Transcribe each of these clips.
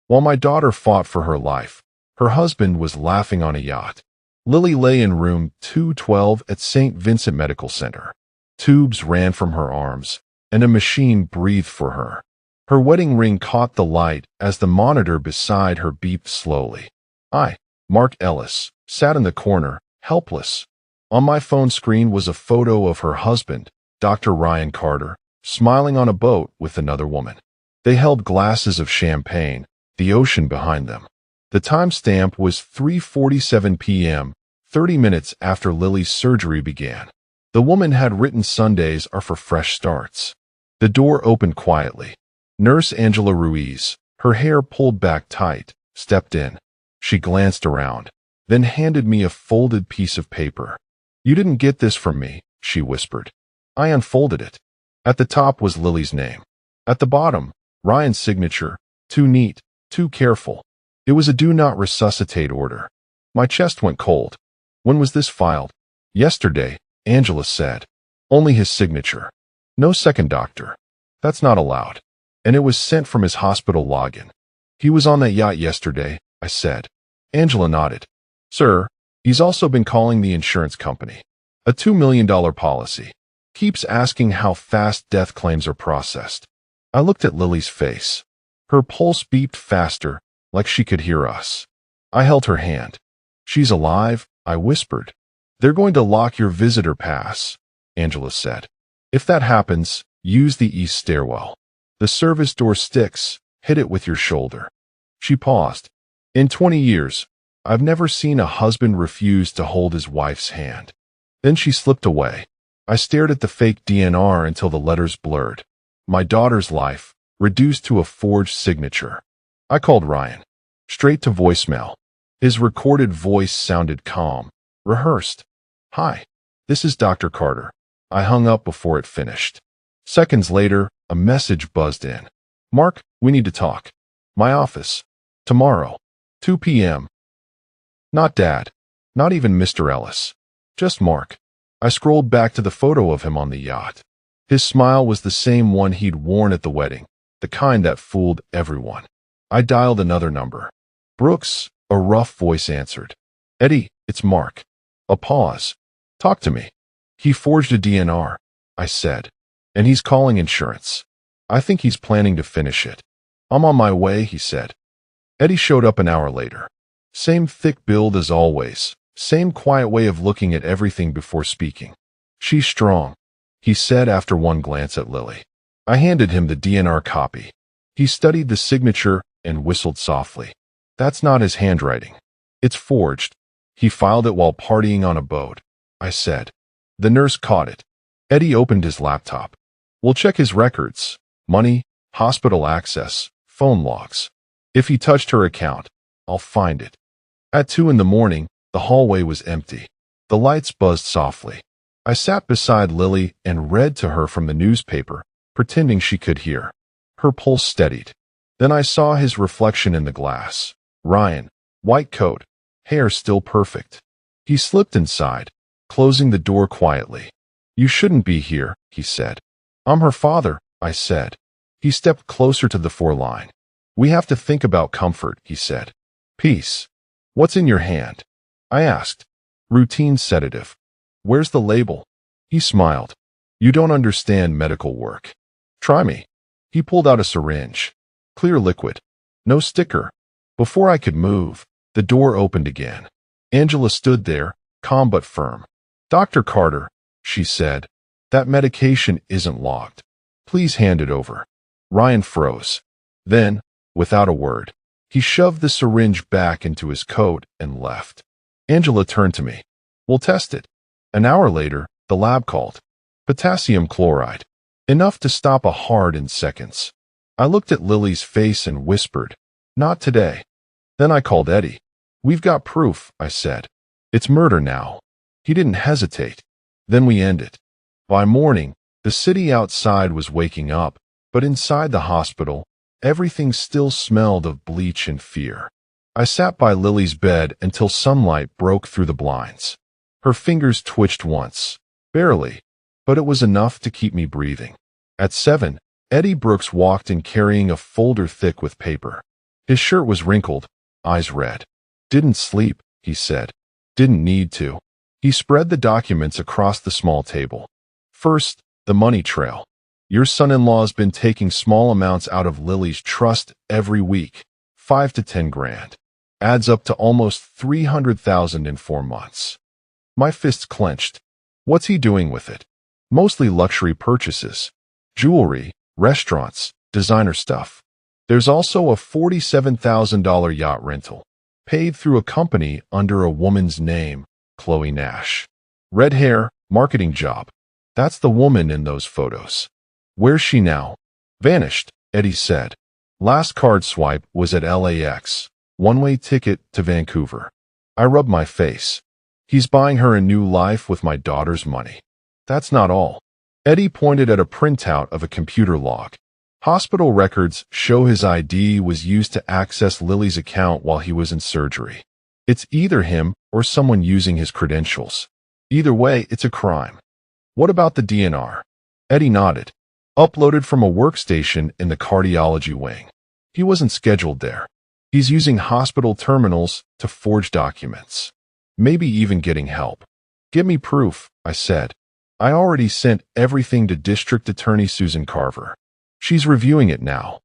While my daughter fought for her life, her husband was laughing on a yacht. Lily lay in room 212 at St. Vincent Medical Center. Tubes ran from her arms, and a machine breathed for her. Her wedding ring caught the light as the monitor beside her beeped slowly. I, Mark Ellis, sat in the corner, helpless. On my phone screen was a photo of her husband, Dr. Ryan Carter, smiling on a boat with another woman. They held glasses of champagne, the ocean behind them. The timestamp was 3:47 p.m., 30 minutes after Lily's surgery began. The woman had written Sundays are for fresh starts. The door opened quietly. Nurse Angela Ruiz, her hair pulled back tight, stepped in. She glanced around, then handed me a folded piece of paper. "You didn't get this from me," she whispered. I unfolded it. At the top was Lily's name. At the bottom, Ryan's signature, too neat, too careful. It was a do not resuscitate order. My chest went cold. "When was this filed?" "Yesterday," Angela said. "Only his signature. No second doctor. That's not allowed." "And it was sent from his hospital login." "He was on that yacht yesterday," I said. Angela nodded. "Sir, he's also been calling the insurance company. A $2 million policy. Keeps asking how fast death claims are processed." I looked at Lily's face. Her pulse beeped faster, like she could hear us. I held her hand. "She's alive," I whispered. "They're going to lock your visitor pass," Angela said. "If that happens, use the east stairwell. The service door sticks, hit it with your shoulder." She paused. "In 20 years, I've never seen a husband refuse to hold his wife's hand." Then she slipped away. I stared at the fake DNR until the letters blurred. My daughter's life, reduced to a forged signature. I called Ryan. Straight to voicemail. His recorded voice sounded calm, rehearsed. "Hi, this is Dr. Carter." I hung up before it finished. Seconds later, a message buzzed in. "Mark, we need to talk. My office. Tomorrow. 2 p.m. Not Dad. Not even Mr. Ellis. Just Mark." I scrolled back to the photo of him on the yacht. His smile was the same one he'd worn at the wedding, the kind that fooled everyone. I dialed another number. "Brooks," a rough voice answered. "Eddie, it's Mark." A pause. "Talk to me." "He forged a DNR," I said. "And he's calling insurance. I think he's planning to finish it." "I'm on my way," he said. Eddie showed up an hour later. Same thick build as always. Same quiet way of looking at everything before speaking. "She's strong," he said after one glance at Lily. I handed him the DNR copy. He studied the signature and whistled softly. "That's not his handwriting. It's forged. He filed it while partying on a boat," I said. The nurse caught it. Eddie opened his laptop. "We'll check his records. Money, hospital access, phone logs. If he touched her account, I'll find it." At 2 in the morning, the hallway was empty. The lights buzzed softly. I sat beside Lily and read to her from the newspaper, pretending she could hear. Her pulse steadied. Then I saw his reflection in the glass. Ryan, white coat, hair still perfect. He slipped inside, closing the door quietly. "You shouldn't be here," he said. "I'm her father," I said. He stepped closer to the foreline. "We have to think about comfort," he said. "Peace. What's in your hand?" I asked. "Routine sedative." "Where's the label?" He smiled. "You don't understand medical work. Try me." He pulled out a syringe. Clear liquid. No sticker. Before I could move, the door opened again. Angela stood there, calm but firm. "Dr. Carter," she said, "that medication isn't logged. Please hand it over." Ryan froze. Then, without a word, he shoved the syringe back into his coat and left. Angela turned to me. "We'll test it." An hour later, the lab called. Potassium chloride. Enough to stop a heart in seconds. I looked at Lily's face and whispered, "Not today." Then I called Eddie. "We've got proof," I said. "It's murder now." He didn't hesitate. Then we ended. By morning, the city outside was waking up, but inside the hospital, everything still smelled of bleach and fear. I sat by Lily's bed until sunlight broke through the blinds. Her fingers twitched once, barely, but it was enough to keep me breathing. At 7, Eddie Brooks walked in carrying a folder thick with paper. His shirt was wrinkled, eyes red. Didn't sleep, he said. Didn't need to. He spread the documents across the small table. First, the money trail. Your son-in-law's been taking small amounts out of Lily's trust every week, 5 to 10 grand. Adds up to almost 300,000 in 4 months. My fists clenched. What's he doing with it? Mostly luxury purchases. Jewelry, restaurants, designer stuff. There's also a $47,000 yacht rental, paid through a company under a woman's name, Chloe Nash. Red hair, marketing job. That's the woman in those photos. Where's she now? Vanished, Eddie said. Last card swipe was at LAX. One-way ticket to Vancouver. I rubbed my face. He's buying her a new life with my daughter's money. That's not all. Eddie pointed at a printout of a computer log. Hospital records show his ID was used to access Lily's account while he was in surgery. It's either him or someone using his credentials. Either way, it's a crime. What about the DNR? Eddie nodded. Uploaded from a workstation in the cardiology wing. He wasn't scheduled there. He's using hospital terminals to forge documents. Maybe even getting help. Give me proof, I said. I already sent everything to District Attorney Susan Carver. She's reviewing it now.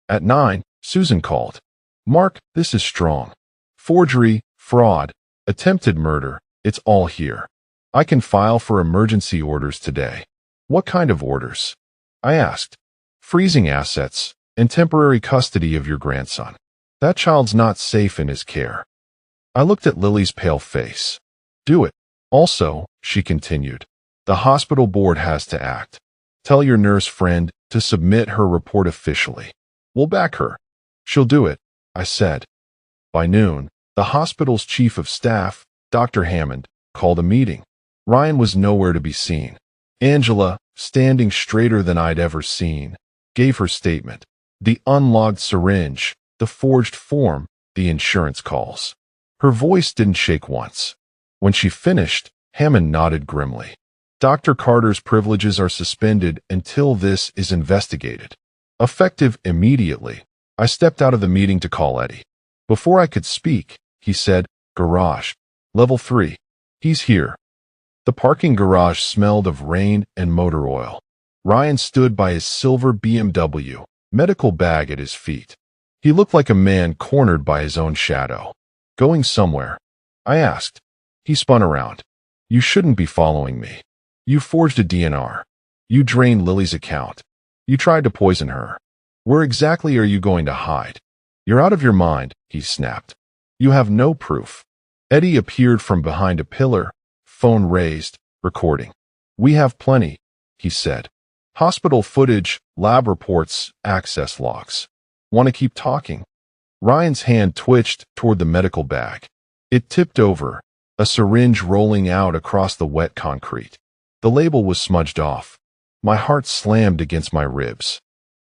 At 9, Susan called. Mark, this is strong. Forgery, fraud, attempted murder, it's all here. I can file for emergency orders today. What kind of orders? I asked. Freezing assets and temporary custody of your grandson. That child's not safe in his care. I looked at Lily's pale face. Do it. Also, she continued, the hospital board has to act. Tell your nurse friend to submit her report officially. We'll back her. She'll do it, I said. By noon, the hospital's chief of staff, Dr. Hammond, called a meeting. Ryan was nowhere to be seen. Angela, standing straighter than I'd ever seen, gave her statement. The unlogged syringe, the forged form, the insurance calls. Her voice didn't shake once. When she finished, Hammond nodded grimly. Dr. Carter's privileges are suspended until this is investigated. Effective immediately, I stepped out of the meeting to call Eddie. Before I could speak, he said, Garage. Level 3. He's here. The parking garage smelled of rain and motor oil. Ryan stood by his silver BMW, medical bag at his feet. He looked like a man cornered by his own shadow. Going somewhere? I asked. He spun around. You shouldn't be following me. You forged a DNR. You drained Lily's account. You tried to poison her. Where exactly are you going to hide? You're out of your mind, he snapped. You have no proof. Eddie appeared from behind a pillar, phone raised, recording. We have plenty, he said. Hospital footage, lab reports, access logs. Want to keep talking? Ryan's hand twitched toward the medical bag. It tipped over, a syringe rolling out across the wet concrete. The label was smudged off. My heart slammed against my ribs.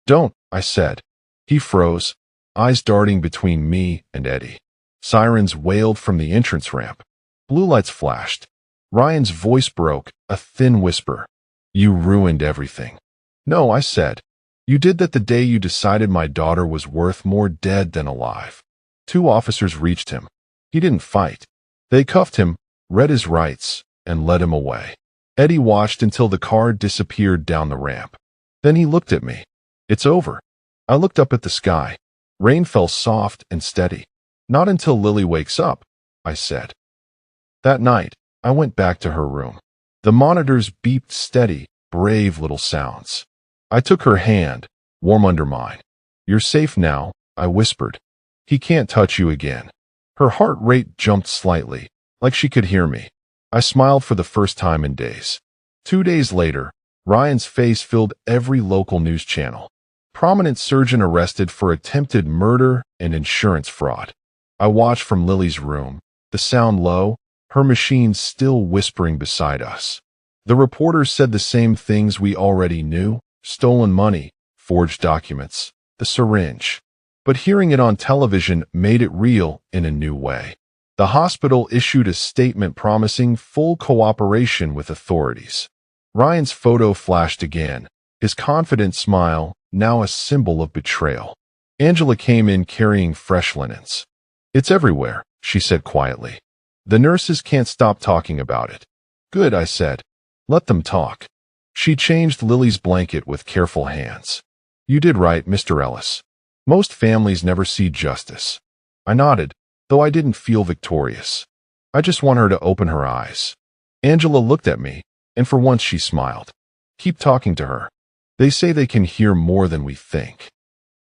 Don't, I said. He froze, eyes darting between me and Eddie. Sirens wailed from the entrance ramp. Blue lights flashed. Ryan's voice broke, a thin whisper. You ruined everything. No, I said. You did that the day you decided my daughter was worth more dead than alive. 2 officers reached him. He didn't fight. They cuffed him, read his rights, and led him away. Eddie watched until the car disappeared down the ramp. Then he looked at me. It's over. I looked up at the sky. Rain fell soft and steady. Not until Lily wakes up, I said. That night, I went back to her room. The monitors beeped steady, brave little sounds. I took her hand, warm under mine. You're safe now, I whispered. He can't touch you again. Her heart rate jumped slightly, like she could hear me. I smiled for the first time in days. 2 days later, Ryan's face filled every local news channel. Prominent surgeon arrested for attempted murder and insurance fraud. I watched from Lily's room, the sound low, her machine still whispering beside us. The reporters said the same things we already knew: stolen money, forged documents, the syringe. But hearing it on television made it real in a new way. The hospital issued a statement promising full cooperation with authorities. Ryan's photo flashed again, his confident smile now a symbol of betrayal. Angela came in carrying fresh linens. "It's everywhere," she said quietly. "The nurses can't stop talking about it." "Good," I said. "Let them talk." She changed Lily's blanket with careful hands. "You did right, Mr. Ellis. Most families never see justice." I nodded, though I didn't feel victorious. "I just want her to open her eyes." Angela looked at me, and for once she smiled. "Keep talking to her. They say they can hear more than we think."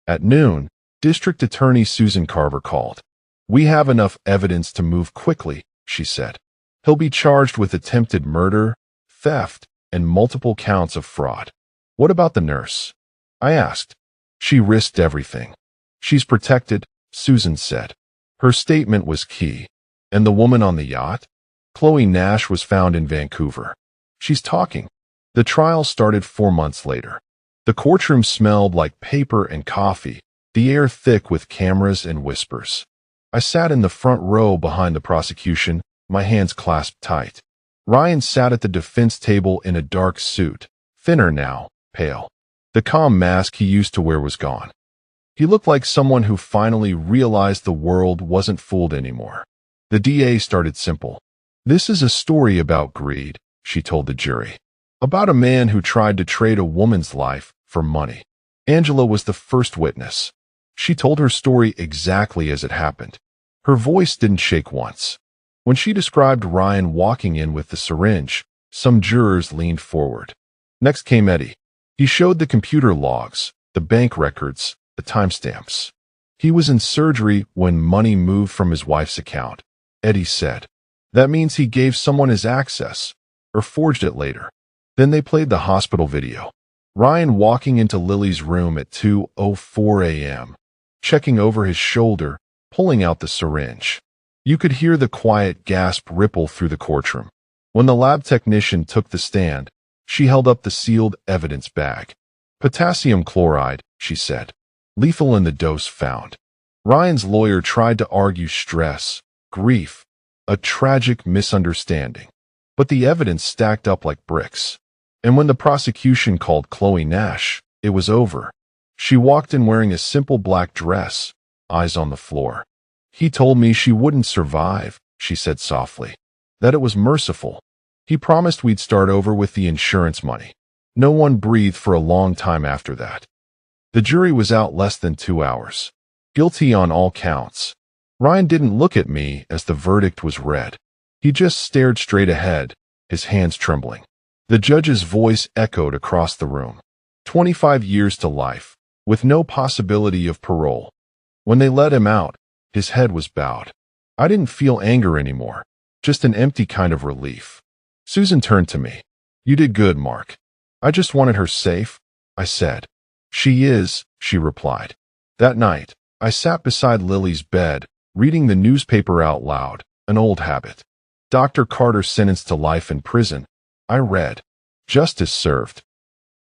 At noon, District Attorney Susan Carver called. "We have enough evidence to move quickly," she said. "He'll be charged with attempted murder, theft, and multiple counts of fraud." "What about the nurse?" I asked. "She risked everything." "She's protected," Susan said. Her statement was key. "And the woman on the yacht?" "Chloe Nash was found in Vancouver." "She's talking." The trial started 4 months later. The courtroom smelled like paper and coffee, the air thick with cameras and whispers. I sat in the front row behind the prosecution, my hands clasped tight. Ryan sat at the defense table in a dark suit, thinner now, pale. The calm mask he used to wear was gone. He looked like someone who finally realized the world wasn't fooled anymore. The DA started simple. "This is a story about greed," she told the jury. "About a man who tried to trade a woman's life for money." Angela was the first witness. She told her story exactly as it happened. Her voice didn't shake once. When she described Ryan walking in with the syringe, some jurors leaned forward. Next came Eddie. He showed the computer logs, the bank records, the timestamps. "He was in surgery when money moved from his wife's account," Eddie said. "That means he gave someone his access, or forged it later." Then they played the hospital video. Ryan walking into Lily's room at 2:04 a.m., checking over his shoulder, pulling out the syringe. You could hear the quiet gasp ripple through the courtroom. When the lab technician took the stand, she held up the sealed evidence bag. "Potassium chloride," she said. "Lethal in the dose found." Ryan's lawyer tried to argue stress, grief, a tragic misunderstanding. But the evidence stacked up like bricks. And when the prosecution called Chloe Nash, it was over. She walked in wearing a simple black dress, eyes on the floor. "He told me she wouldn't survive," she said softly. "That it was merciful. He promised we'd start over with the insurance money." No one breathed for a long time after that. The jury was out less than 2 hours. Guilty on all counts. Ryan didn't look at me as the verdict was read. He just stared straight ahead, his hands trembling. The judge's voice echoed across the room. 25 years to life, with no possibility of parole. When they let him out, his head was bowed. I didn't feel anger anymore, just an empty kind of relief. Susan turned to me. "You did good, Mark." "I just wanted her safe," I said. "She is," she replied. That night, I sat beside Lily's bed, reading the newspaper out loud, an old habit. Dr. Carter sentenced to life in prison. I read. Justice served.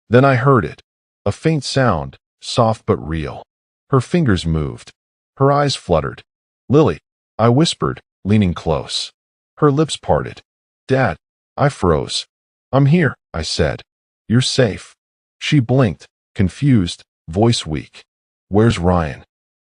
Then I heard it. A faint sound, soft but real. Her fingers moved. Her eyes fluttered. "Lily," I whispered, leaning close. Her lips parted. "Dad." I froze. "I'm here," I said. "You're safe." She blinked, confused, voice weak. "Where's Ryan?"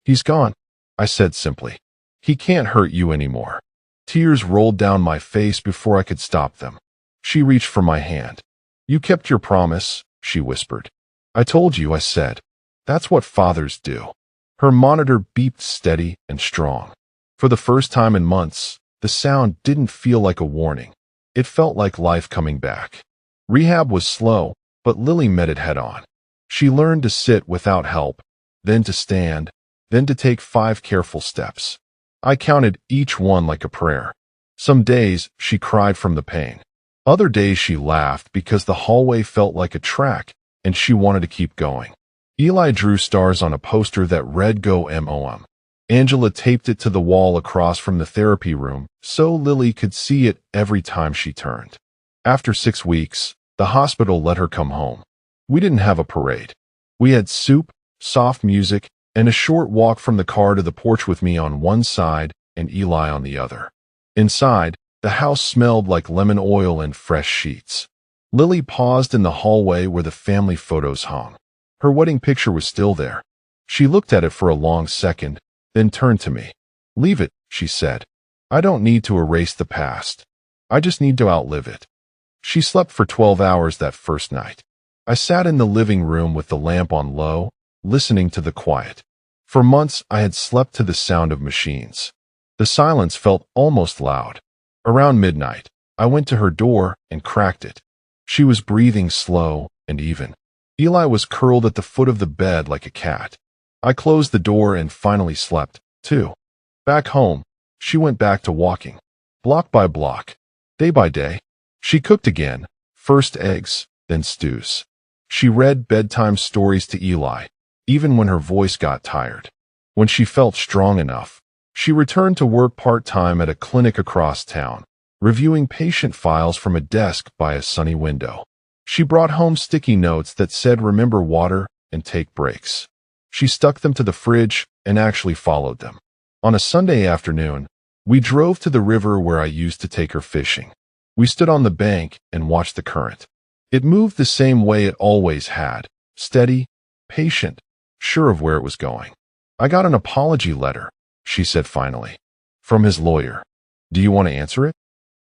"He's gone," I said simply. "He can't hurt you anymore." Tears rolled down my face before I could stop them. She reached for my hand. "You kept your promise," she whispered. "I told you," I said. "That's what fathers do." Her monitor beeped steady and strong. For the first time in months, the sound didn't feel like a warning. It felt like life coming back. Rehab was slow, but Lily met it head on. She learned to sit without help, then to stand, then to take 5 careful steps. I counted each one like a prayer. Some days she cried from the pain. Other days she laughed because the hallway felt like a track and she wanted to keep going. Eli drew stars on a poster that read "Go MOM." Angela taped it to the wall across from the therapy room so Lily could see it every time she turned. After 6 weeks, the hospital let her come home. We didn't have a parade. We had soup, soft music, and a short walk from the car to the porch with me on one side and Eli on the other. Inside, the house smelled like lemon oil and fresh sheets. Lily paused in the hallway where the family photos hung. Her wedding picture was still there. She looked at it for a long second, then turned to me. "Leave it," she said. "I don't need to erase the past. I just need to outlive it." She slept for 12 hours that first night. I sat in the living room with the lamp on low, listening to the quiet. For months, I had slept to the sound of machines. The silence felt almost loud. Around midnight, I went to her door and cracked it. She was breathing slow and even. Eli was curled at the foot of the bed like a cat. I closed the door and finally slept, too. Back home, she went back to walking. Block by block, day by day. She cooked again, first eggs, then stews. She read bedtime stories to Eli, even when her voice got tired. When she felt strong enough, she returned to work part-time at a clinic across town, reviewing patient files from a desk by a sunny window. She brought home sticky notes that said remember water and take breaks. She stuck them to the fridge and actually followed them. On a Sunday afternoon, we drove to the river where I used to take her fishing. We stood on the bank and watched the current. It moved the same way it always had, steady, patient, sure of where it was going. "I got an apology letter," she said finally, "from his lawyer. Do you want to answer it?"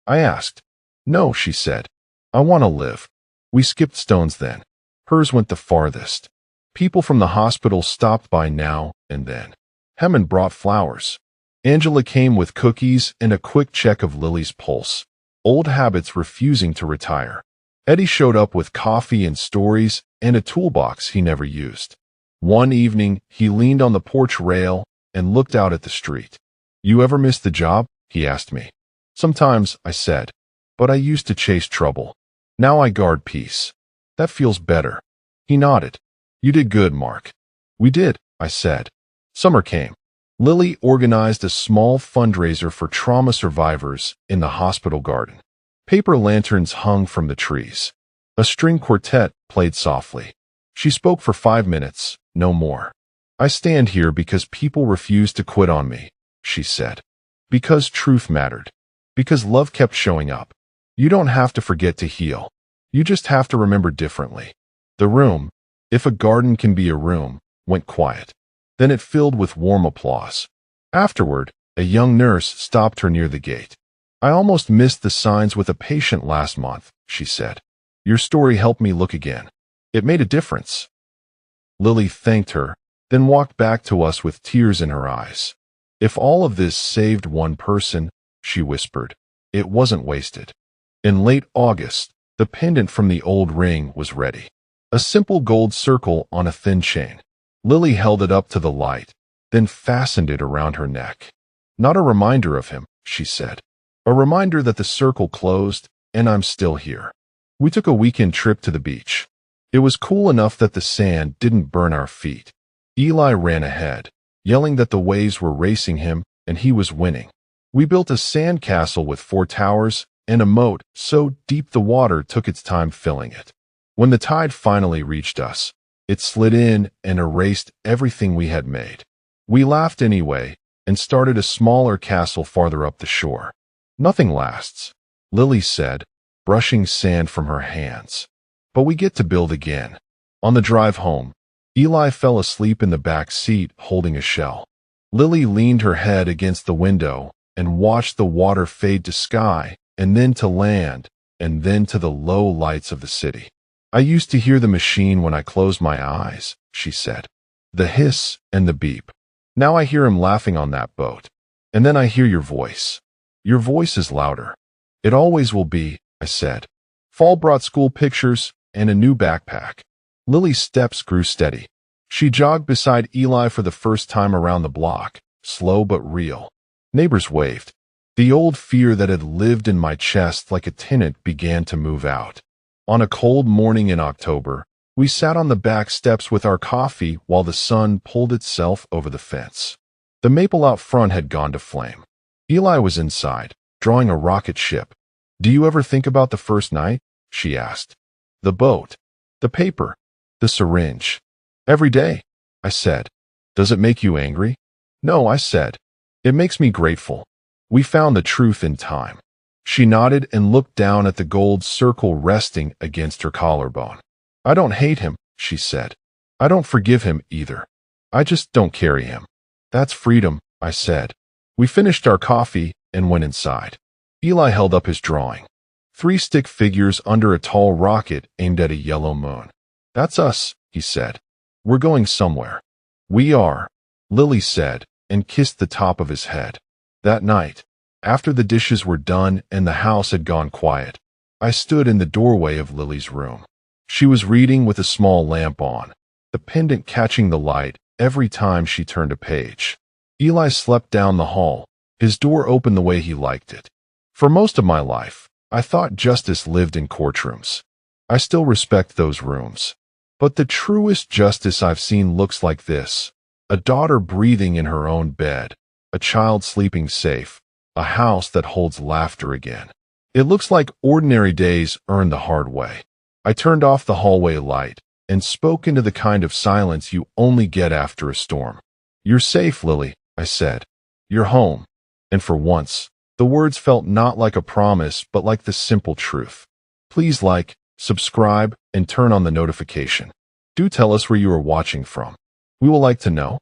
I asked. "No," she said. "I want to live." We skipped stones then. Hers went the farthest. People from the hospital stopped by now and then. Hammond brought flowers. Angela came with cookies and a quick check of Lily's pulse. Old habits refusing to retire. Eddie showed up with coffee and stories and a toolbox he never used. One evening, he leaned on the porch rail and looked out at the street. "You ever miss the job?" he asked me. "Sometimes," I said, "but I used to chase trouble. Now I guard peace. That feels better." He nodded. "You did good, Mark." "We did," I said. Summer came. Lily organized a small fundraiser for trauma survivors in the hospital garden. Paper lanterns hung from the trees. A string quartet played softly. She spoke for 5 minutes, no more. "I stand here because people refused to quit on me," she said. "Because truth mattered. Because love kept showing up. You don't have to forget to heal. You just have to remember differently." The room, if a garden can be a room, went quiet. Then it filled with warm applause. Afterward, a young nurse stopped her near the gate. "I almost missed the signs with a patient last month," she said. "Your story helped me look again. It made a difference." Lily thanked her, then walked back to us with tears in her eyes. "If all of this saved one person," she whispered, "it wasn't wasted." In late August, the pendant from the old ring was ready. A simple gold circle on a thin chain. Lily held it up to the light, then fastened it around her neck. "Not a reminder of him," she said. "A reminder that the circle closed, and I'm still here." We took a weekend trip to the beach. It was cool enough that the sand didn't burn our feet. Eli ran ahead, yelling that the waves were racing him and he was winning. We built a sand castle with 4 towers and a moat so deep the water took its time filling it. When the tide finally reached us, it slid in and erased everything we had made. We laughed anyway and started a smaller castle farther up the shore. "Nothing lasts," Lily said, brushing sand from her hands. "But we get to build again." On the drive home, Eli fell asleep in the back seat holding a shell. Lily leaned her head against the window and watched the water fade to sky and then to land and then to the low lights of the city. "I used to hear the machine when I closed my eyes," she said. "The hiss and the beep. Now I hear him laughing on that boat. And then I hear your voice. Your voice is louder." "It always will be," I said. Fall brought school pictures and a new backpack. Lily's steps grew steady. She jogged beside Eli for the first time around the block, slow but real. Neighbors waved. The old fear that had lived in my chest like a tenant began to move out. On a cold morning in October, we sat on the back steps with our coffee while the sun pulled itself over the fence. The maple out front had gone to flame. Eli was inside, drawing a rocket ship. "Do you ever think about the first night?" she asked. "The boat, the paper, the syringe." "Every day," I said. "Does it make you angry?" "No," I said. "It makes me grateful. We found the truth in time." She nodded and looked down at the gold circle resting against her collarbone. "I don't hate him," she said. "I don't forgive him either. I just don't carry him. That's freedom, I said. We finished our coffee and went inside. Eli held up his drawing. 3 stick figures under a tall rocket aimed at a yellow moon. That's us, he said. We're going somewhere. We are, Lily said, and kissed the top of his head. That night, after the dishes were done and the house had gone quiet, I stood in the doorway of Lily's room. She was reading with a small lamp on, the pendant catching the light every time she turned a page. Eli slept down the hall, his door open the way he liked it. For most of my life, I thought justice lived in courtrooms. I still respect those rooms. But the truest justice I've seen looks like this: a daughter breathing in her own bed, a child sleeping safe, a house that holds laughter again. It looks like ordinary days earned the hard way. I turned off the hallway light and spoke into the kind of silence you only get after a storm. You're safe, Lily, I said. You're home. And for once, the words felt not like a promise, but like the simple truth. Please like, subscribe, and turn on the notification. Do tell us where you are watching from. We will like to know.